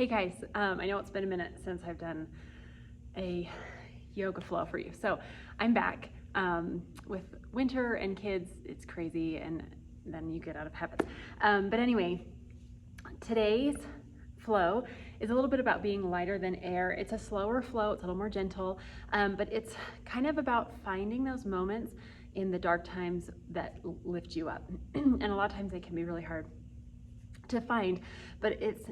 Hey guys, I know it's been a minute since I've done a yoga flow for you. So I'm back with winter and kids. It's crazy, and then you get out of habits. But anyway, today's flow is a little bit about being lighter than air. It's a slower flow, it's a little more gentle, but it's kind of about finding those moments in the dark times that lift you up. And a lot of times they can be really hard to find, but it's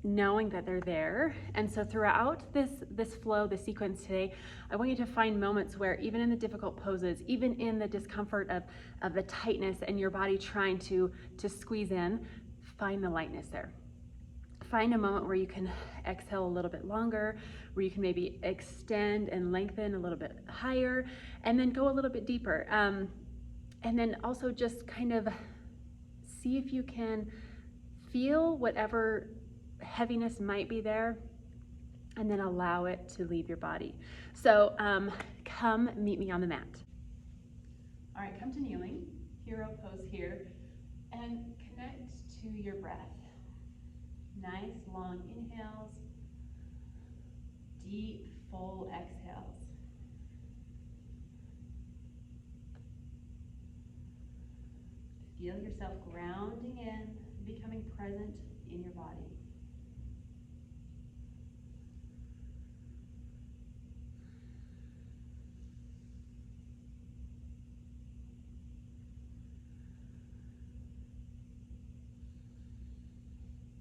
knowing that they're there. And so throughout this flow, the sequence today, I want you to find moments where even in the difficult poses, even in the discomfort of the tightness and your body trying to squeeze in, find the lightness there. Find a moment where you can exhale a little bit longer, where you can maybe extend and lengthen a little bit higher, and then go a little bit deeper. And then also just kind of see if you can feel whatever heaviness might be there, and then allow it to leave your body. So come meet me on the mat. All right, come to kneeling, hero pose here, and connect to your breath. Nice long inhales, deep full exhales. Feel yourself grounding in, becoming present in your body.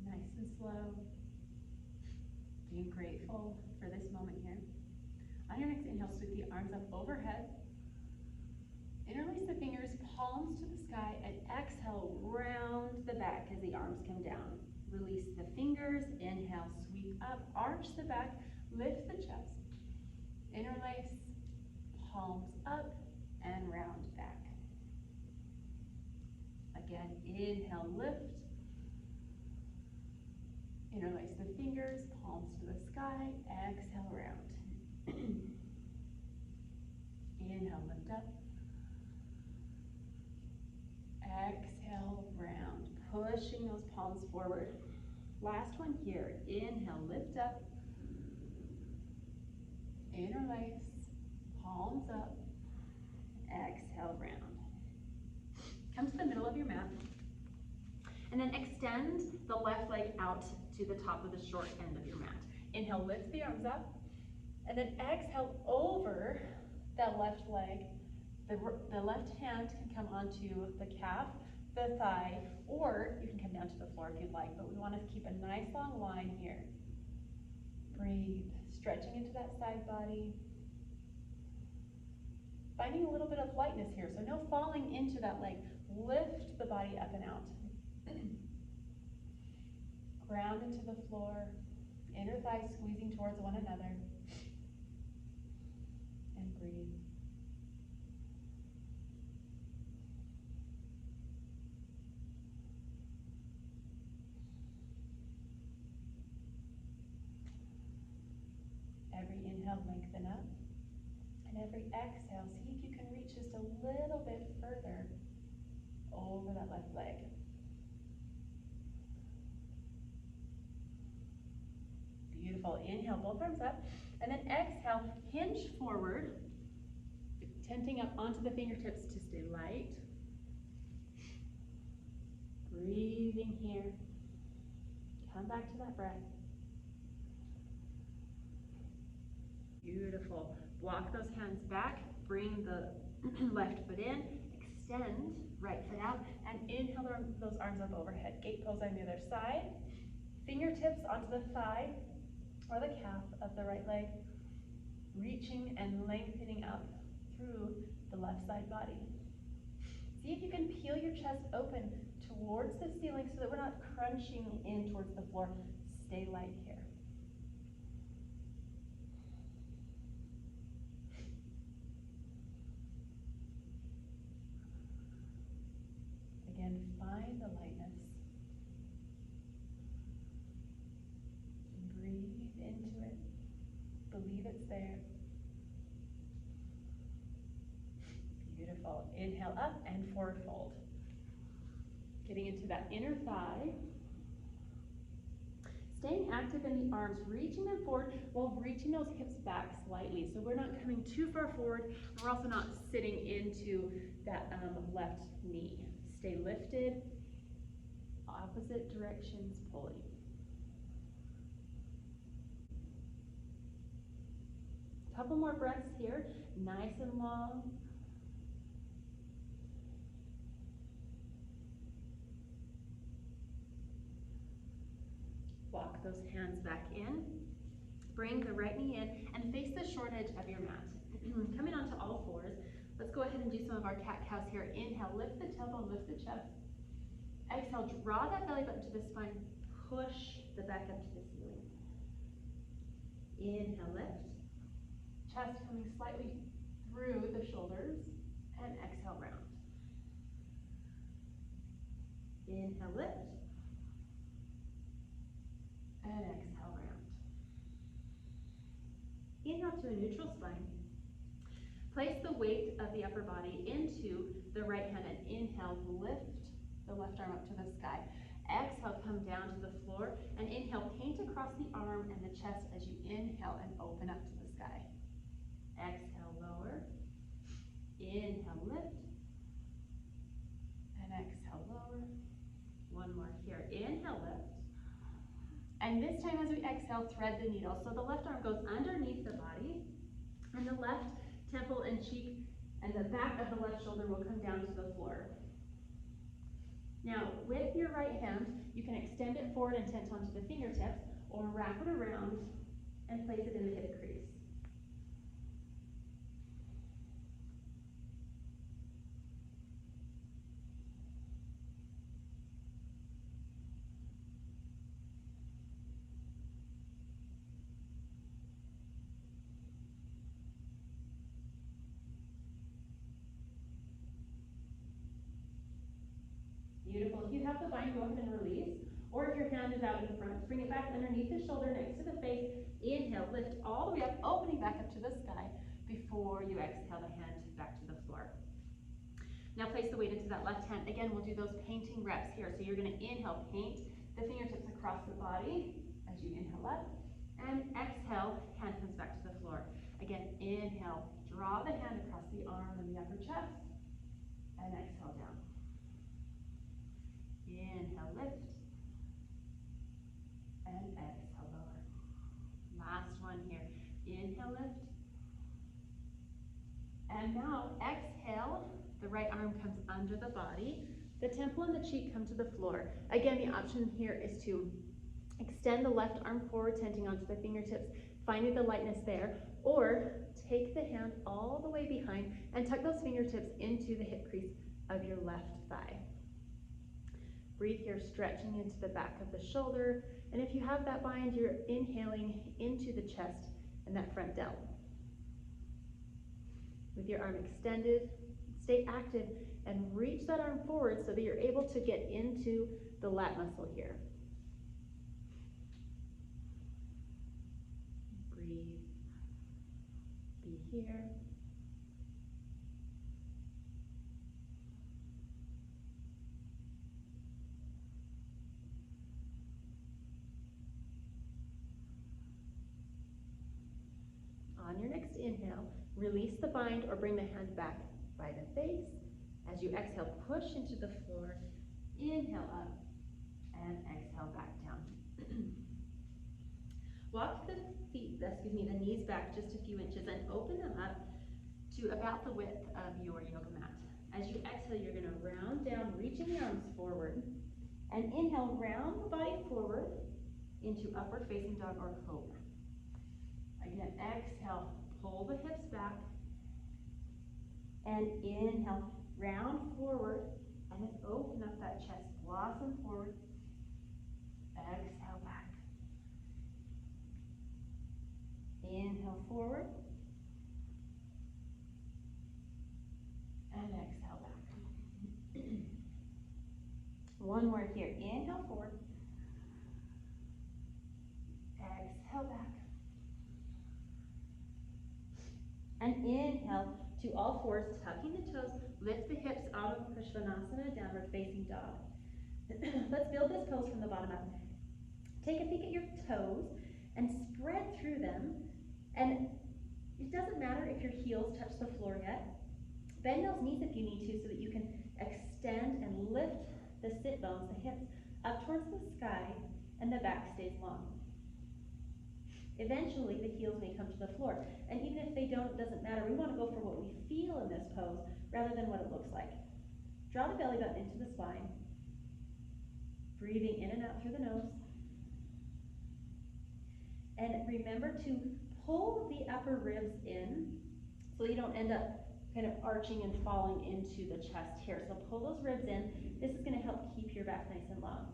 Nice and slow. Being grateful for this moment here. On your next inhale, sweep the arms up overhead. Interlace the fingers, palms to the sky, and exhale, round the back as the arms come down. Release the fingers, inhale, sweep up, arch the back, lift the chest. Interlace, palms up, and round back. Again, inhale, lift. Interlace the fingers, palms to the sky, exhale, round. Inhale, lift up. Exhale, round, pushing those palms forward. Last one here, inhale, lift up. Interlace, palms up, exhale, round. Come to the middle of your mat, and then extend the left leg out to the top of the short end of your mat. Inhale, lift the arms up, and then exhale over that left leg. The left hand can come onto the calf, the thigh, or you can come down to the floor if you'd like, but we want to keep a nice long line here. Breathe, stretching into that side body. Finding a little bit of lightness here, so no falling into that leg. Lift the body up and out. Ground into the floor, inner thighs squeezing towards one another. And breathe. Every inhale, lengthen up. And every exhale, see if you can reach just a little bit further over that left leg. Beautiful. Inhale, both arms up. And then exhale, hinge forward, tenting up onto the fingertips to stay light. Breathing here. Come back to that breath. Beautiful. Walk those hands back. Bring the left foot in. Extend right foot out. And inhale those arms up overhead. Gate pose on the other side. Fingertips onto the thigh or the calf of the right leg. Reaching and lengthening up through the left side body. See if you can peel your chest open towards the ceiling so that we're not crunching in towards the floor. Stay light here. Again, find the lightness. Breathe into it. Believe it's there. Beautiful. Inhale up and forward fold. Getting into that inner thigh. staying active in the arms, reaching them forward while reaching those hips back slightly. So we're not coming too far forward. We're also not sitting into that left knee. Stay lifted, opposite directions pulling. Couple more breaths here, nice and long. Walk those hands back in. Bring the right knee in and face the short edge of your mat. Coming onto all fours, let's go ahead and do some of our cat-cows here. Inhale, lift the tailbone, lift the chest. Exhale, draw that belly button to the spine, push the back up to the ceiling. Inhale, lift. Chest coming slightly through the shoulders, and exhale, round. Inhale, lift, and exhale, round. Inhale to a neutral spine. Place the weight of the upper body into the right hand, and inhale, lift the left arm up to the sky. Exhale, come down to the floor, and inhale, paint across the arm and the chest as you inhale and open up to the sky. Exhale, lower. Inhale, lift. And exhale, lower. One more here. Inhale, lift. And this time as we exhale, thread the needle. So the left arm goes underneath the body, and the left temple and cheek and the back of the left shoulder will come down to the floor. Now, with your right hand, you can extend it forward and tent onto the fingertips, or wrap it around and place it in the hip crease. Beautiful. If you have the bind, go ahead and release. Or if your hand is out in front, bring it back underneath the shoulder next to the face. Inhale, lift all the way up, opening back up to the sky before you exhale the hand back to the floor. Now place the weight into that left hand. Again, we'll do those painting reps here. So you're going to inhale, paint the fingertips across the body as you inhale up. And exhale, hand comes back to the floor. Again, inhale, draw the hand across the arm and the upper chest. And exhale down. Inhale, lift, and exhale, lower. Last one here. Inhale, lift, and now exhale. The right arm comes under the body. The temple and the cheek come to the floor. Again, the option here is to extend the left arm forward, tenting onto the fingertips, finding the lightness there, or take the hand all the way behind and tuck those fingertips into the hip crease of your left thigh. Breathe here, stretching into the back of the shoulder. And if you have that bind, you're inhaling into the chest and that front delt. With your arm extended, stay active and reach that arm forward so that you're able to get into the lat muscle here. Breathe. Be here. On your next inhale, release the bind or bring the hand back by the face. As you exhale, push into the floor, inhale up, and exhale back down. Walk the the knees back just a few inches and open them up to about the width of your yoga mat. As you exhale, you're gonna round down, reaching the arms forward, and inhale, round the body forward into upward facing dog or cobra. Again, exhale, pull the hips back, and inhale, round forward, and then open up that chest, blossom forward, exhale back. Inhale forward, and exhale back. One more here, inhale forward, exhale back. And inhale to all fours, tucking the toes, lift the hips out of Krishnasana, downward facing dog. Let's build this pose from the bottom up. Take a peek at your toes and spread through them. And it doesn't matter if your heels touch the floor yet. Bend those knees if you need to so that you can extend and lift the sit bones, the hips, up towards the sky, and the back stays long. Eventually, the heels may come to the floor. And even if they don't, it doesn't matter. We want to go for what we feel in this pose rather than what it looks like. Draw the belly button into the spine. Breathing in and out through the nose. And remember to pull the upper ribs in so you don't end up kind of arching and falling into the chest here. So pull those ribs in. This is going to help keep your back nice and long.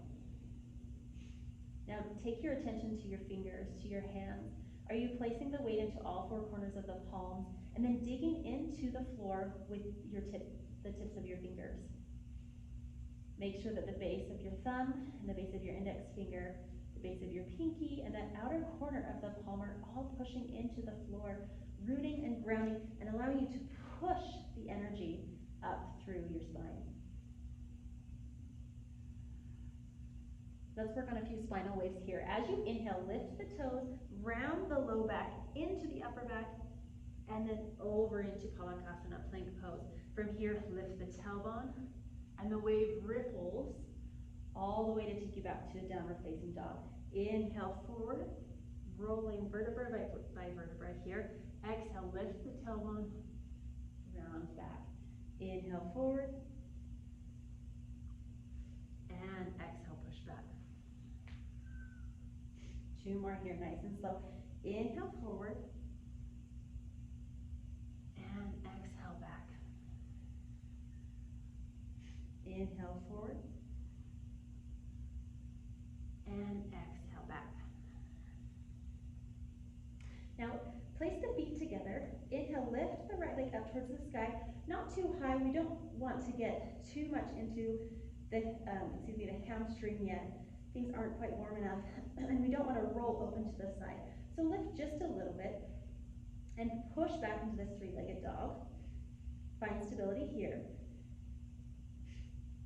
Now take your attention to your fingers, to your hands. Are you placing the weight into all four corners of the palms and then digging into the floor with the tips of your fingers? Make sure that the base of your thumb and the base of your index finger, the base of your pinky, and that outer corner of the palm are all pushing into the floor, rooting and grounding, and allowing you to push the energy up through your spine. Let's work on a few spinal waves here. As you inhale, lift the toes, round the low back into the upper back, and then over into Palakasana, plank pose. From here, lift the tailbone, and the wave ripples all the way to take you back to a downward facing dog. Inhale forward, rolling vertebra by vertebra here. Exhale, lift the tailbone, round back. Inhale forward, and exhale, push back. Two more here, nice and slow. Inhale forward, and exhale back. Inhale forward, and exhale back. Now, place the feet together. Inhale, lift the right leg up towards the sky. Not too high. We don't want to get too much into the hamstring yet. Things aren't quite warm enough, and we don't want to roll open to the side. So lift just a little bit and push back into this three-legged dog. Find stability here.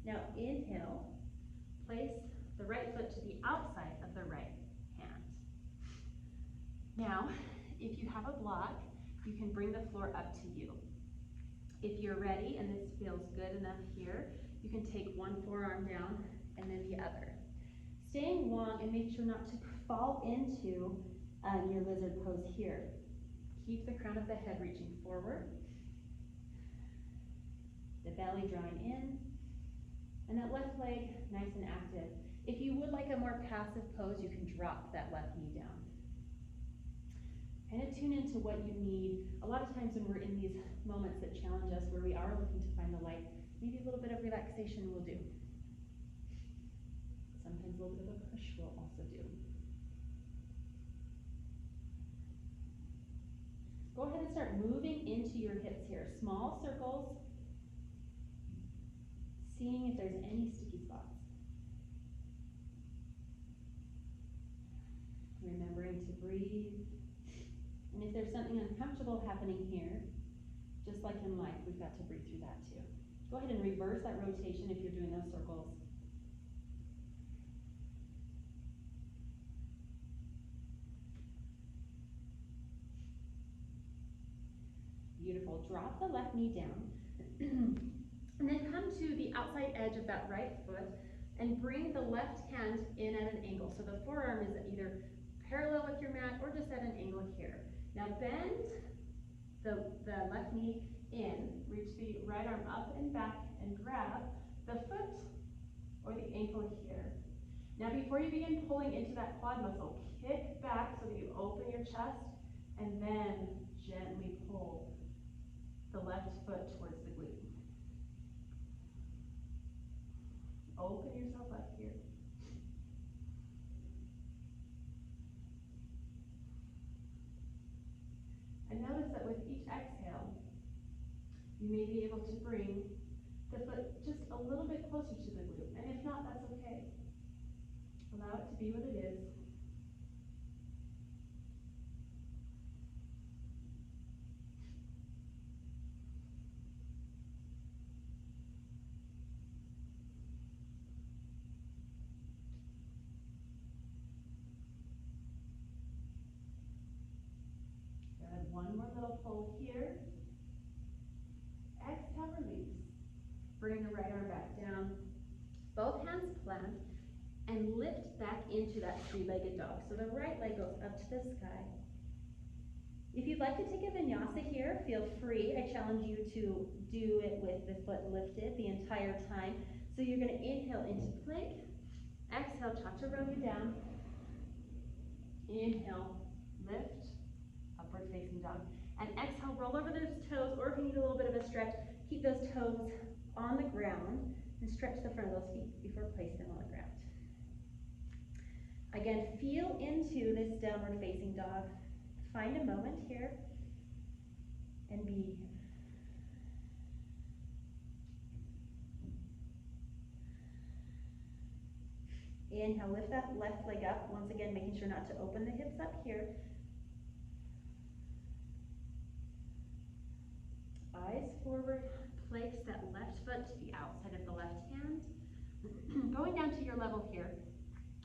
Now inhale, place the right foot to the outside of the right hand. Now, if you have a block, you can bring the floor up to you. If you're ready and this feels good enough here, you can take one forearm down and then the other. Staying long and make sure not to fall into your lizard pose here. Keep the crown of the head reaching forward, the belly drawing in, and that left leg nice and active. If you would like a more passive pose, you can drop that left knee down. Kind of tune into what you need. A lot of times when we're in these moments that challenge us, where we are looking to find the light, maybe a little bit of relaxation will do. Sometimes a little bit of a push will also do. Go ahead and start moving into your hips here. Small circles, seeing if there's any sticky spots. Remembering to breathe. And if there's something uncomfortable happening here, just like in life, we've got to breathe through that too. Go ahead and reverse that rotation if you're doing those circles. Beautiful. Drop the left knee down. And then come to the outside edge of that right foot and bring the left hand in at an angle. So the forearm is either parallel with your mat or just at an angle here. Now bend the left knee in, reach the right arm up and back and grab the foot or the ankle here. Now before you begin pulling into that quad muscle, kick back so that you open your chest and then gently pull the left foot towards the glute. Open yourself up here. And notice that with each exhale, you may be able to bring the foot just a little bit closer to the glute. And if not, that's okay. Allow it to be what it is. One more little pull here. Exhale, release. Bring the right arm back down. Both hands plant and lift back into that three-legged dog. So the right leg goes up to the sky. If you'd like to take a vinyasa here, feel free. I challenge you to do it with the foot lifted the entire time. So you're going to inhale into plank. Exhale, chaturanga down. Inhale, lift, upward facing dog. And exhale, roll over those toes, or if you need a little bit of a stretch, keep those toes on the ground and stretch the front of those feet before placing them on the ground. Again, feel into this downward facing dog. Find a moment here and be here. Inhale, lift that left leg up. Once again, making sure not to open the hips up here. Eyes forward, place that left foot to the outside of the left hand. Going down to your level here.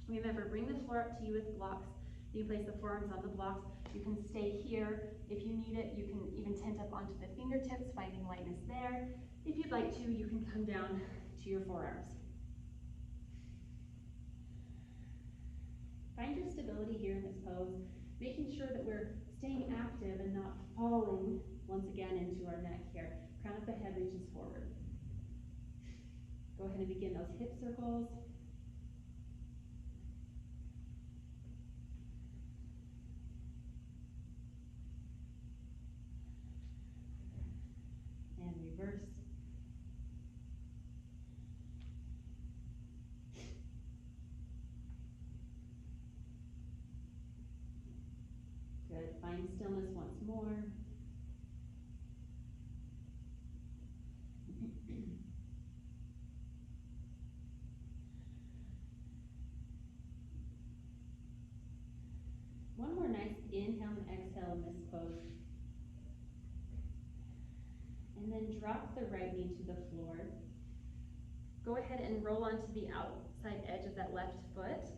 Remember, bring the floor up to you with blocks. You can place the forearms on the blocks. You can stay here. If you need it, you can even tent up onto the fingertips, finding lightness there. If you'd like to, you can come down to your forearms. Find your stability here in this pose, making sure that we're staying active and not falling once again into our neck here. Crown of the head reaches forward. Go ahead and begin those hip circles. And reverse. Good. Find stillness once more. One more nice inhale and exhale in this pose. And then drop the right knee to the floor. Go ahead and roll onto the outside edge of that left foot.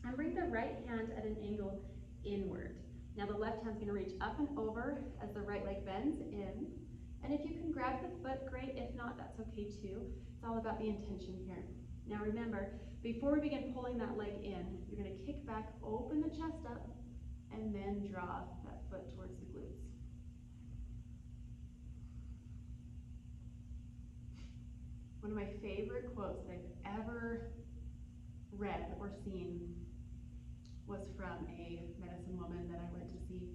And bring the right hand at an angle inward. Now the left hand's going to reach up and over as the right leg bends in. And if you can grab the foot, great. If not, that's okay too. It's all about the intention here. Now remember, before we begin pulling that leg in, you're going to kick back, open the chest up, and then draw that foot towards the glutes. One of my favorite quotes that I've ever read or seen was from a medicine woman that I went to see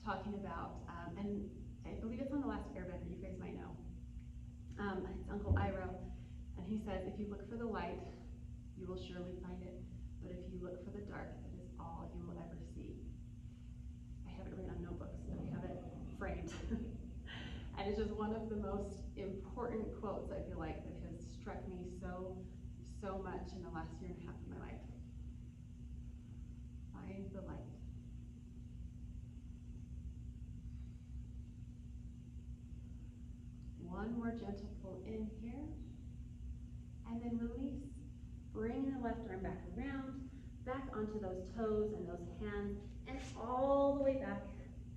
talking about, and I believe it's on The Last Airbender, you guys might know. It's Uncle Iroh, and he says, if you look for the light, you will surely find it, but if you look for the dark, it is all you will ever see. I have it written on notebooks, and I have it framed. And it's just one of the most important quotes, I feel like, that has struck me so much in the last year and a half of my life. Find the light. One more gentle pull in here, and then release. Bring the left arm back around, back onto those toes and those hands, and all the way back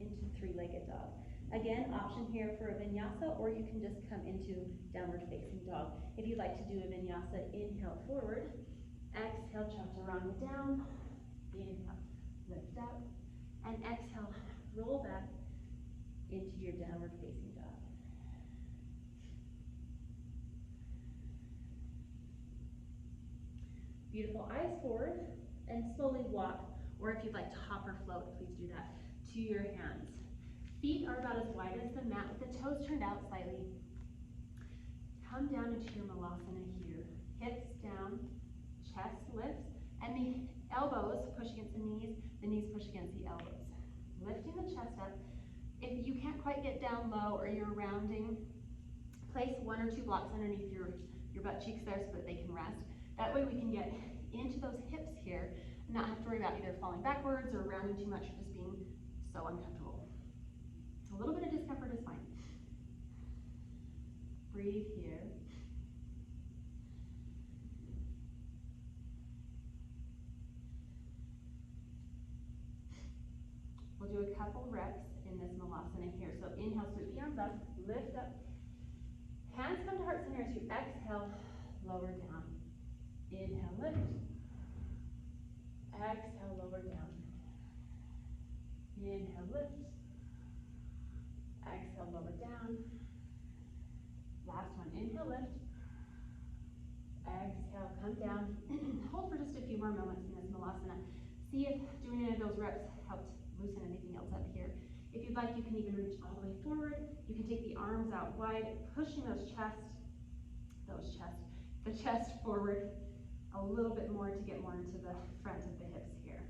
into three-legged dog. Again, option here for a vinyasa, or you can just come into downward facing dog. If you'd like to do a vinyasa, inhale forward, exhale, chaturanga down, inhale, lift up, and exhale, roll back into your downward facing dog. Beautiful. Eyes forward, and slowly walk, or if you'd like to hop or float, please do that, to your hands. Feet are about as wide as the mat, with the toes turned out slightly. Come down into your malasana here. Hips down, chest lifts, and the elbows push against the knees push against the elbows. Lifting the chest up. If you can't quite get down low or you're rounding, place one or two blocks underneath your butt cheeks there so that they can rest. That way we can get into those hips here and not have to worry about either falling backwards or rounding too much or just being so uncomfortable. A little bit of discomfort is fine. Breathe here. We'll do a couple reps in in this malasana here. So inhale, sweep the arms up, lift up. Hands come to heart center as you exhale, lower down. Inhale, lift. Exhale, lower down. Inhale, lift. Exhale, lower down. Last one, inhale, lift. Exhale, come down. Hold for just a few more moments in this malasana. See if doing any of those reps helped loosen anything else up here. If you'd like, you can even reach all the way forward. You can take the arms out wide, pushing the chest forward a little bit more to get more into the front of the hips here.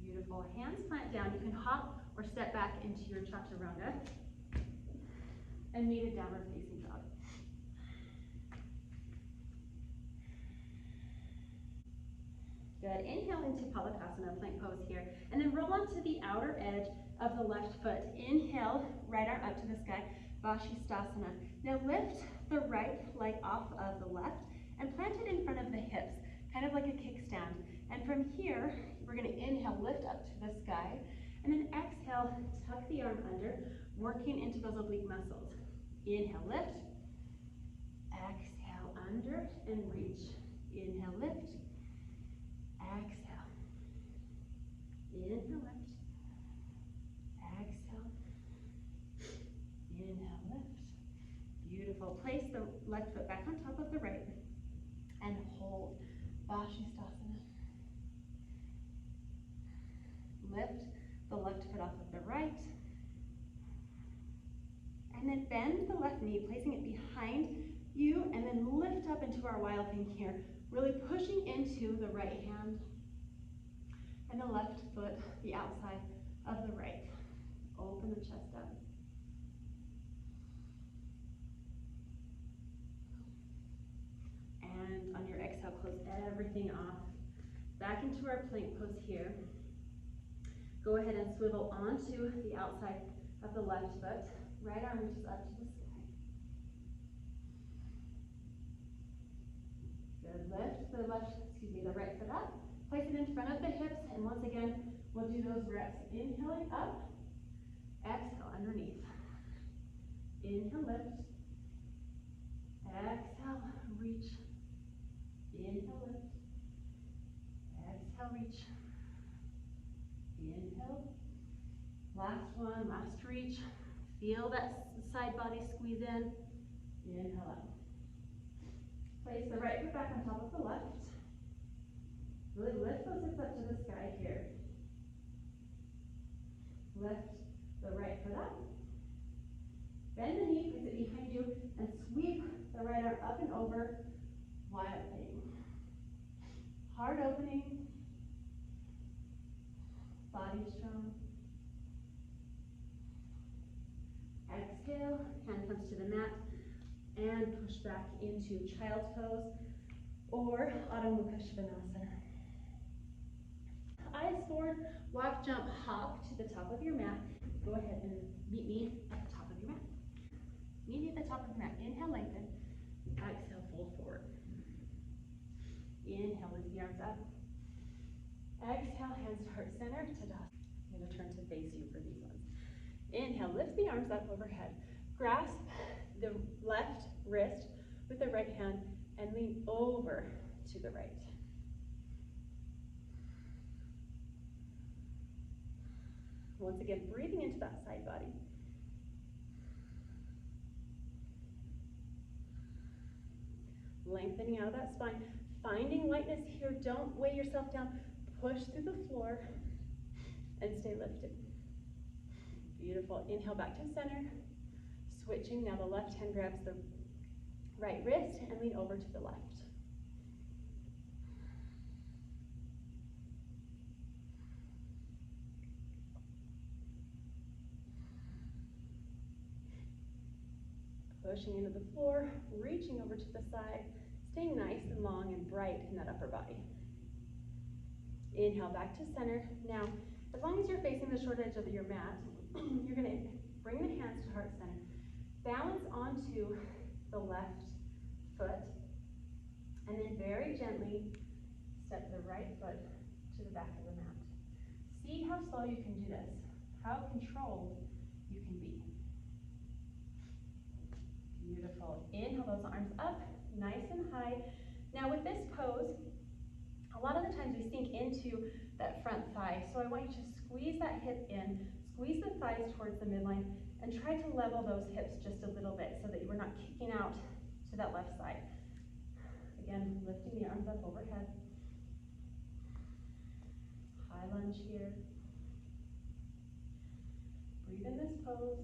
Beautiful. Hands plant down. You can hop or step back into your chaturanga and meet a downward facing dog. Good. Inhale into Palakasana, plank pose here, and then roll onto the outer edge of the left foot. Inhale, right arm up to the sky, Vashisthasana. Now lift the right leg off of the left and plant it in front of the hips, kind of like a kickstand. And from here, we're going to inhale, lift up to the sky, and then exhale, tuck the arm under, working into those oblique muscles. Inhale, lift. Exhale, under and reach. Inhale, lift. Exhale. Inhale, lift. Exhale. Inhale, lift. Beautiful. Place the left foot back on top of the right and hold. Vashisthasana. Lift the left foot off of the right. And then bend the left knee, placing it behind you, and then lift up into our wild thing here. Really pushing into the right hand and the left foot, the outside of the right. Open the chest up. And on your exhale, close everything off. Back into our plank pose here. Go ahead and swivel onto the outside of the left foot. Right arm reaches up to the sky. Good. Lift the right foot up. Place it in front of the hips, and once again, we'll do those reps. Inhaling up. Exhale underneath. Inhale, lift. Exhale, reach. Inhale, lift. Exhale, reach. Inhale. Last one, last reach. Feel that side body squeeze in. Inhale up. Place the right foot back on top of the left. Really lift those hips up to the sky here. Lift the right foot up. Bend the knee, place it behind you, and sweep the right arm up and over. Wild thing. Heart opening. Body strong. Exhale, hand comes to the mat, and push back into child's pose or Adho Mukha Svanasana. Eyes forward, walk, jump, hop to the top of your mat. Go ahead and meet me at the top of your mat. Meet me at the top of the mat. Inhale, lengthen. Exhale, fold forward. Inhale, lift the arms up. Exhale, hands to heart center, Tadasana. I'm going to turn to face you for these ones. Inhale, lift the arms up overhead. Grasp the left wrist with the right hand and lean over to the right. Once again, breathing into that side body. Lengthening out of that spine. Finding lightness here. Don't weigh yourself down. Push through the floor and stay lifted. Beautiful. Inhale back to center. Switching. Now the left hand grabs the right wrist and lean over to the left. Pushing into the floor, reaching over to the side, staying nice and long and bright in that upper body. Inhale back to center. Now, as long as you're facing the short edge of your mat, you're going to bring the hands to heart center. Balance onto the left foot, and then very gently step the right foot to the back of the mat. See how slow you can do this, how controlled you can be. Beautiful. Inhale those arms up, nice and high. Now with this pose, a lot of the times we sink into that front thigh. So I want you to squeeze that hip in, squeeze the thighs towards the midline, and try to level those hips just a little bit so that you are not kicking out to that left side. Again, lifting the arms up overhead. High lunge here. Breathe in this pose.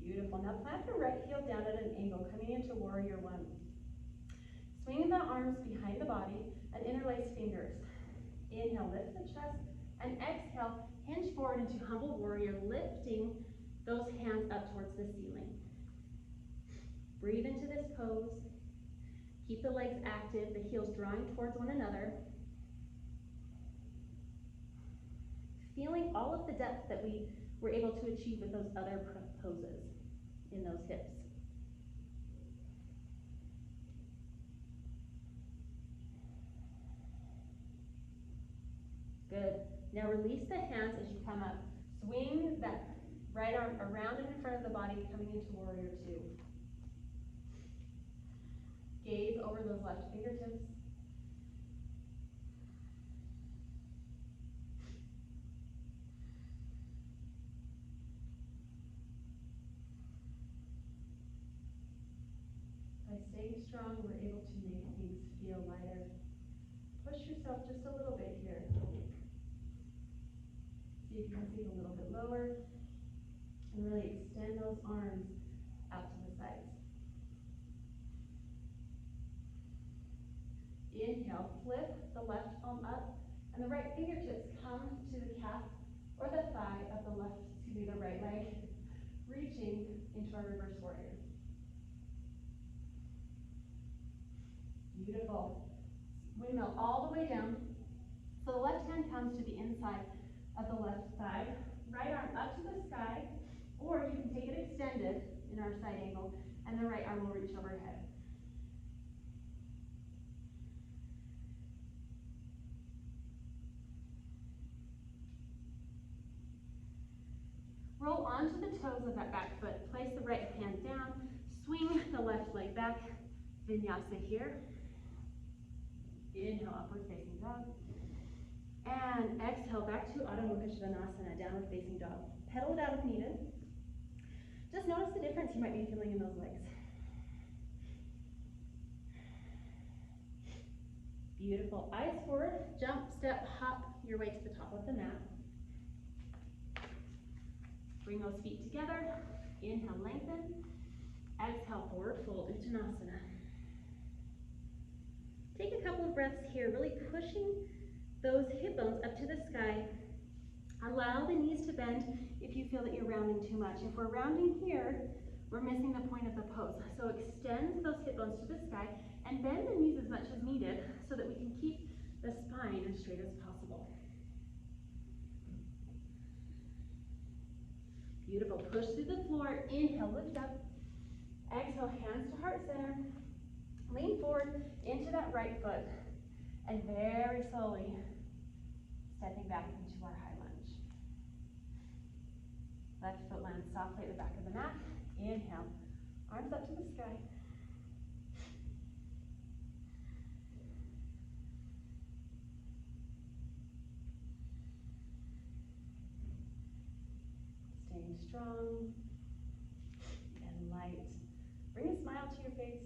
Beautiful. Now plant the right heel down at an angle, coming into warrior one. Swing the arms behind the body and interlace fingers. Inhale, lift the chest, and exhale, hinge forward into humble warrior, lifting those hands up towards the ceiling. Breathe into this pose. Keep the legs active, the heels drawing towards one another. Feeling all of the depth that we were able to achieve with those other poses in those hips. Good. Now release the hands as you come up. Swing that right arm around and in front of the body, coming into warrior two. Gaze over those left fingertips. By staying strong, we're able to make things feel lighter. Push yourself just a little bit here. See if you can sink a little bit lower. And really extend those arms out to the sides. Inhale, flip the left palm up, and the right fingertips come to the calf or the thigh of the the right leg, reaching into our reverse warrior. Beautiful. Windmill all the way down. So the left hand comes to the inside of the left thigh, right arm up to the sky, or you can take it extended in our side angle, and the right arm will reach overhead. Roll onto the toes of that back foot. Place the right hand down. Swing the left leg back. Vinyasa here. Inhale, upward facing dog. And exhale back to Adho Mukha Svanasana, downward facing dog. Pedal it out if needed. Just notice the difference you might be feeling in those legs. Beautiful. Eyes forward, jump, step, hop your way to the top of the mat. Bring those feet together. Inhale, lengthen. Exhale, forward fold, Uttanasana. Take a couple of breaths here, really pushing those hip bones up to the sky. Allow the knees to bend if you feel that you're rounding too much. If we're rounding here, we're missing the point of the pose. So extend those hip bones to the sky and bend the knees as much as needed so that we can keep the spine as straight as possible. Beautiful. Push through the floor. Inhale, lift up. Exhale, hands to heart center. Lean forward into that right foot. And very slowly stepping back into our high lunge. Left foot lands softly at the back of the mat. Inhale. Arms up to the sky. Staying strong and light. Bring a smile to your face.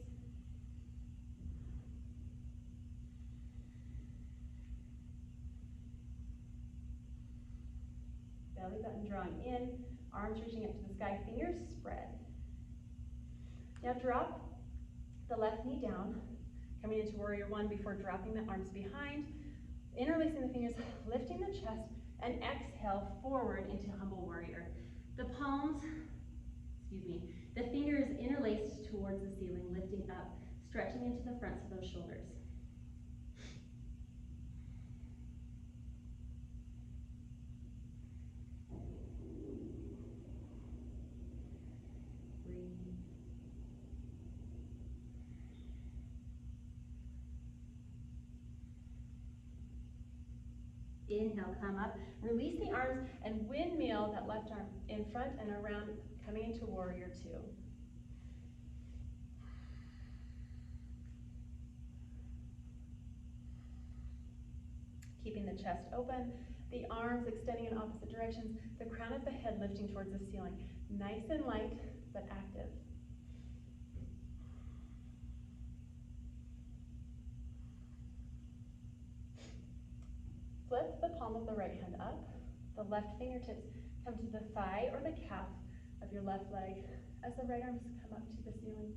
Belly button drawing in, arms reaching up to the sky, fingers spread. Now drop the left knee down, coming into warrior one before dropping the arms behind, interlacing the fingers, lifting the chest, and exhale forward into humble warrior. The palms, the fingers interlaced towards the ceiling, lifting up, stretching into the fronts of those shoulders. Inhale, come up, release the arms, and windmill that left arm in front and around, coming into warrior two. Keeping the chest open, the arms extending in opposite directions, the crown of the head lifting towards the ceiling. Nice and light, but active. Flip the palm of the right hand up. The left fingertips come to the thigh or the calf of your left leg as the right arms come up to the ceiling.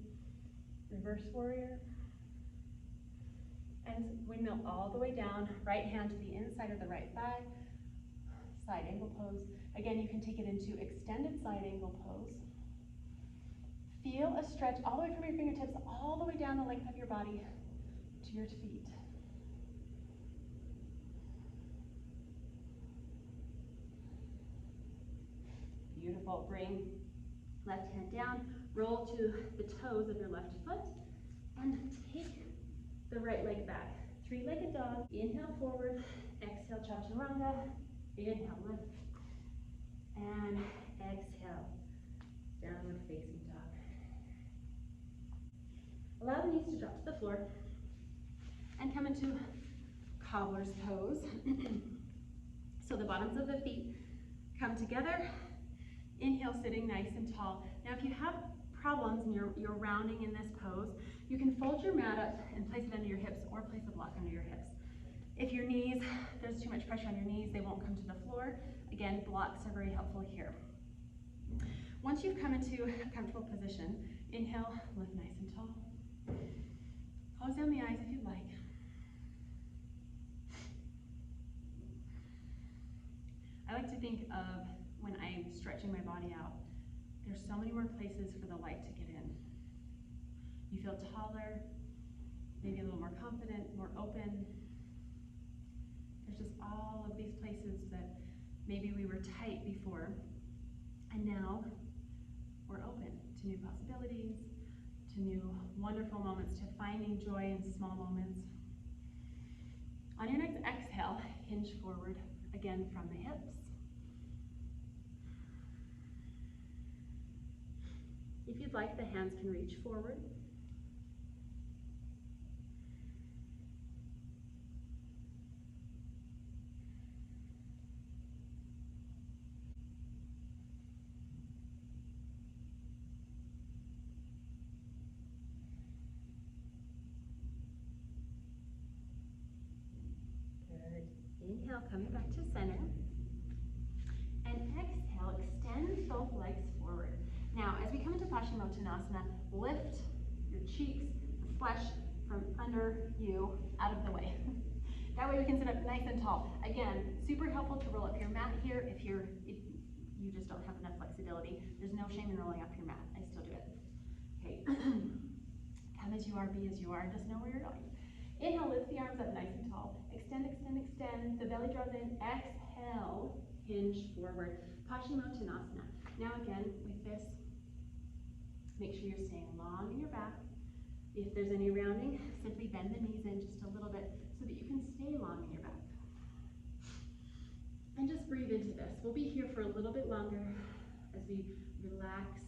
Reverse warrior. And windmill all the way down, right hand to the inside of the right thigh, side angle pose. Again, you can take it into extended side angle pose. Feel a stretch all the way from your fingertips, all the way down the length of your body to your feet. Beautiful. Bring left hand down, roll to the toes of your left foot, and take the right leg back. Three-legged dog. Inhale forward, exhale chaturanga. Inhale lift, and exhale downward facing dog. Allow the knees to drop to the floor and come into cobbler's pose. So the bottoms of the feet come together. Inhale, sitting nice and tall. Now if you have problems and you're rounding in this pose, you can fold your mat up and place it under your hips or place a block under your hips. If your knees, there's too much pressure on your knees, they won't come to the floor. Again, blocks are very helpful here. Once you've come into a comfortable position, inhale, lift nice and tall. Close down the eyes if you'd like. I like to think of when I'm stretching my body out, there's so many more places for the light to get in. You feel taller, maybe a little more confident, more open. There's just all of these places that maybe we were tight before, and now we're open to new possibilities, to new wonderful moments, to finding joy in small moments. On your next exhale, hinge forward again from the hips. If you'd like, the hands can reach forward. Good. Inhale, coming back to center. And exhale, extend both legs forward. Now, as we come into Paschimottanasana, lift your cheeks, the flesh from under you, out of the way. That way we can sit up nice and tall. Again, super helpful to roll up your mat here if you just don't have enough flexibility. There's no shame in rolling up your mat. I still do it. Okay. Come as you are, be as you are, and just know where you're going. Inhale, lift the arms up nice and tall. Extend, extend, extend. The belly draws in. Exhale, hinge forward. Paschimottanasana. Now again, with this, make sure you're staying long in your back. If there's any rounding, simply bend the knees in just a little bit so that you can stay long in your back. And just breathe into this. We'll be here for a little bit longer as we relax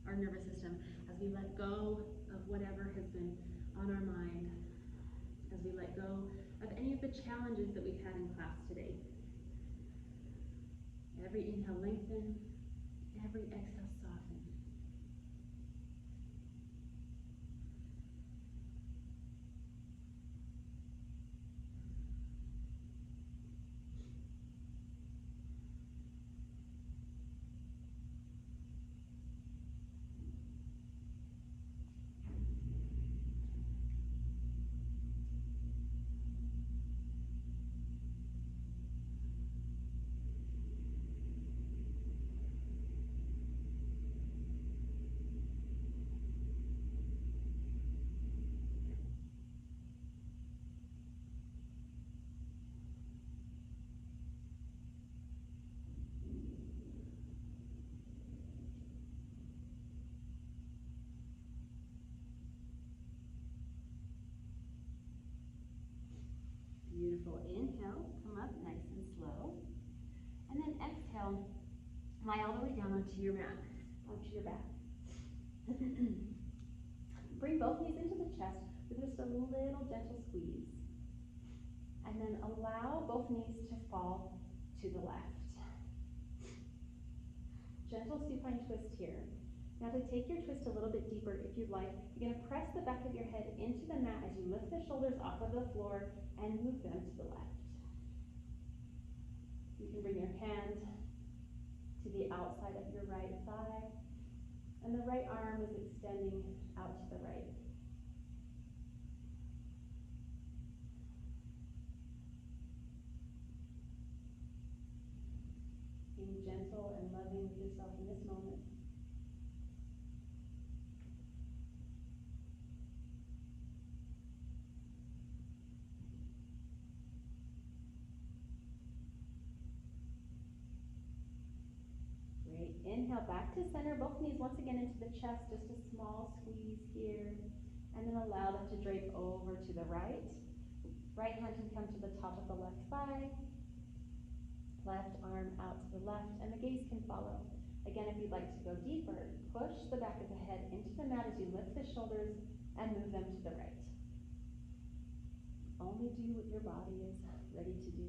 our nervous system, as we let go of whatever has been on our mind, as we let go of any of the challenges that we've had in class today. Every inhale, lengthen. Every exhale, soften. Beautiful. Inhale, come up nice and slow. And then exhale, lie all the way down onto your mat, onto your back. Bring both knees into the chest with just a little gentle squeeze. And then allow both knees to fall to the left. Gentle supine twist here. Now to take your twist a little bit deeper, if you'd like, you're going to press the back of your head into the mat as you lift the shoulders off of the floor and move them to the left. You can bring your hand to the outside of your right thigh, and the right arm is extending out to the right. Being gentle and loving with yourself in this moment. Great. Inhale back to center. Both knees once again into the chest. Just a small squeeze here. And then allow them to drape over to the right. Right hand can come to the top of the left thigh. Left arm out to the left, and the gaze can follow. Again, if you'd like to go deeper, push the back of the head into the mat as you lift the shoulders and move them to the right. Only do what your body is ready to do.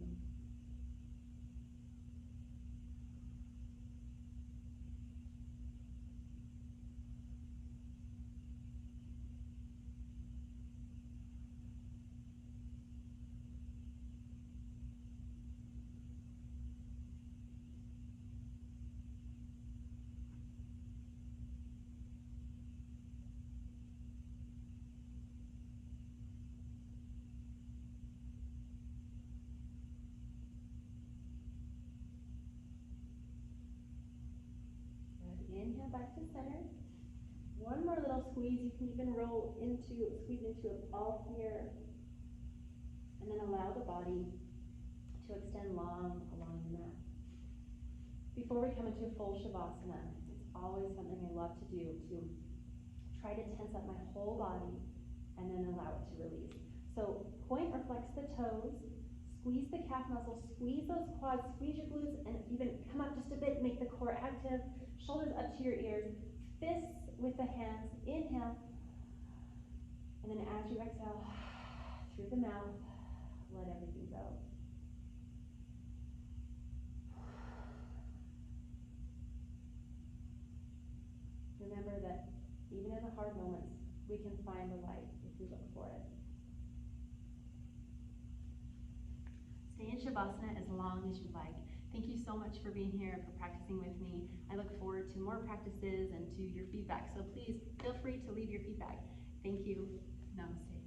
Inhale back to center. One more little squeeze. You can even squeeze into a ball here. And then allow the body to extend long along the mat. Before we come into full Shavasana, it's always something I love to do, to try to tense up my whole body and then allow it to release. So point or flex the toes, squeeze the calf muscles, squeeze those quads, squeeze your glutes, and even come up just a bit, make the core active. Shoulders up to your ears, fists with the hands. Inhale, and then as you exhale, through the mouth, let everything go. Remember that even in the hard moments, we can find the light if we look for it. Stay in Shavasana as long as you like. Thank you so much for being here, for practicing with me. I look forward to more practices and to your feedback. So please feel free to leave your feedback. Thank you. Namaste.